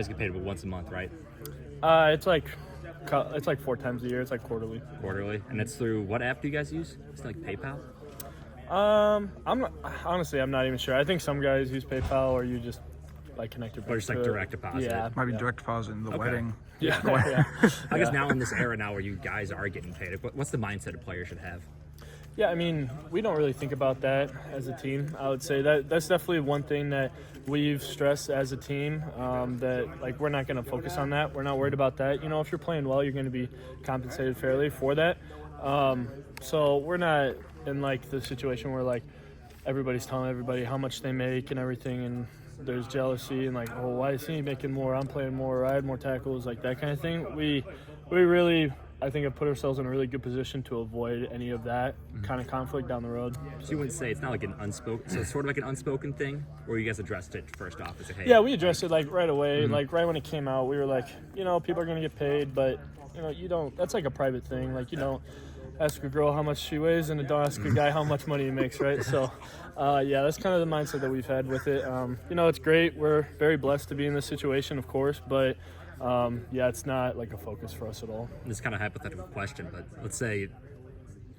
guys get paid once a month, right? It's like 4 times a year. It's like quarterly. Quarterly, and it's through what app do you guys use? Is it like PayPal? I'm not even sure. I think some guys use PayPal, or you just like connect your bank Or just like to it. direct deposit? Yeah, Might be direct deposit in the wedding. Yeah. I guess now in this era now where you guys are getting paid, what's the mindset a player should have? Yeah, I mean, we don't really think about that as a team. I would say that's definitely one thing that we've stressed as a team, that like we're not going to focus on that. We're not worried about that. You know, if you're playing well, you're going to be compensated fairly for that. So we're not in like the situation where like everybody's telling everybody how much they make and everything, and there's jealousy and like, oh, why is he making more? I'm playing more. I had more tackles, like that kind of thing. We really, I think, have put ourselves in a really good position to avoid any of that kind of conflict down the road. So you wouldn't say it's not like an unspoken, so it's sort of like an unspoken thing, or you guys addressed it first off as a hey? Yeah, we addressed it like right away. Like right when it came out, we were like, you know, people are going to get paid, but you know, you don't. That's like a private thing. Like, you don't ask a girl how much she weighs, and don't ask a guy how much money he makes, right? So, yeah, that's kind of the mindset that we've had with it. You know, it's great. We're very blessed to be in this situation, of course, but yeah, it's not like a focus for us at all. This is kind of a hypothetical question, but let's say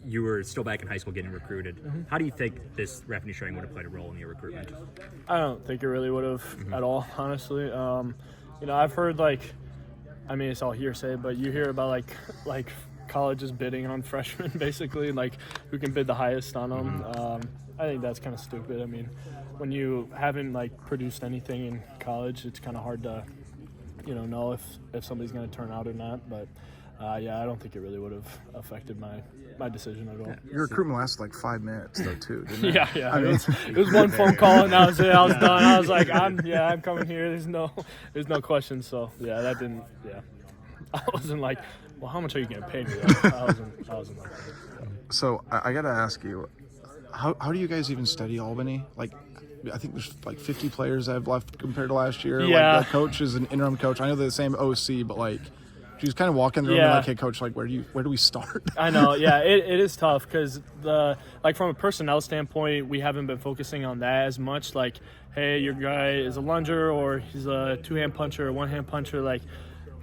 you were still back in high school getting recruited. How do you think this revenue sharing would have played a role in your recruitment? I don't think it really would have at all, honestly. You know, I've heard like, I mean, it's all hearsay, but you hear about like colleges bidding on freshmen, basically, like who can bid the highest on them. I think that's kind of stupid. I mean, when you haven't like produced anything in college, it's kind of hard to, you know if somebody's going to turn out or not. But yeah, I don't think it really would have affected my decision at all. Your recruitment lasted like 5 minutes though too, didn't it? Yeah. It was one phone call and that was it. I was done. I was like, I'm coming here. There's no question. So yeah, that didn't. Yeah, I wasn't like, well, how much are you going to pay me? I wasn't like that. So I got to ask you, how do you guys even study Albany? Like, I think there's like 50 players that have left compared to last year. Yeah. Like the coach is an interim coach. I know they're the same OC, but like, you just kind of walk in the room and like, hey, coach, like, where do we start? I know, yeah, it is tough because from a personnel standpoint, we haven't been focusing on that as much. Like, hey, your guy is a lunger or he's a two-hand puncher or one-hand puncher, like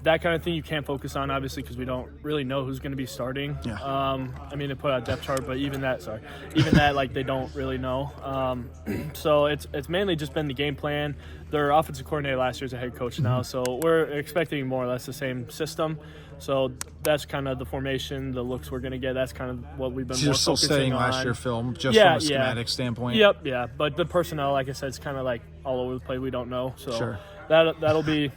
that kind of thing you can't focus on, obviously, because we don't really know who's going to be starting. Yeah. I mean, they put out a depth chart, but even that, like, they don't really know. So it's mainly just been the game plan. Their offensive coordinator last year is a head coach now, so we're expecting more or less the same system. So that's kind of the formation, the looks we're going to get. That's kind of what we've been So more you're still focusing studying on. last year film, just from a schematic standpoint? Yep, yeah. But the personnel, like I said, it's kind of like all over the place. We don't know. So Sure. that'll be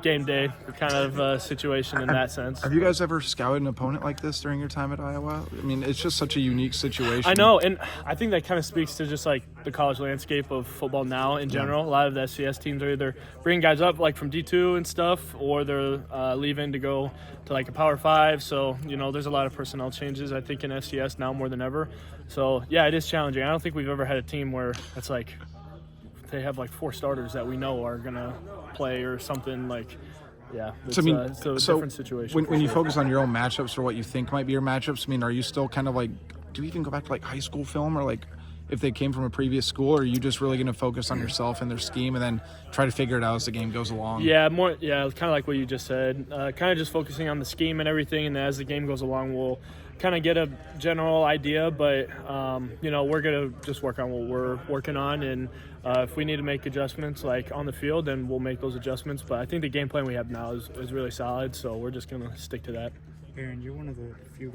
game day kind of situation in that sense. Have you guys ever scouted an opponent like this during your time at Iowa? I mean, it's just such a unique situation. I know, and I think that kind of speaks to just like the college landscape of football now in general. A lot of the SCS teams are either bringing guys up like from D2 and stuff, or they're leaving to go to like a Power 5. So, you know, there's a lot of personnel changes, I think, in SCS now more than ever. So, yeah, it is challenging. I don't think we've ever had a team where it's like they have like 4 starters that we know are going to play or something. Like, yeah, it's, So, I mean, it's a different situation. When you focus on your own matchups or what you think might be your matchups, I mean, are you still kind of like, do you even go back to like high school film, or like if they came from a previous school, or are you just really going to focus on yourself and their scheme and then try to figure it out as the game goes along? Yeah, kind of like what you just said. Kind of just focusing on the scheme and everything, and as the game goes along, we'll kind of get a general idea, but you know, we're going to just work on what we're working on, and if we need to make adjustments like on the field, then we'll make those adjustments. But I think the game plan we have now is really solid, so we're just going to stick to that. Aaron, you're one of the few guys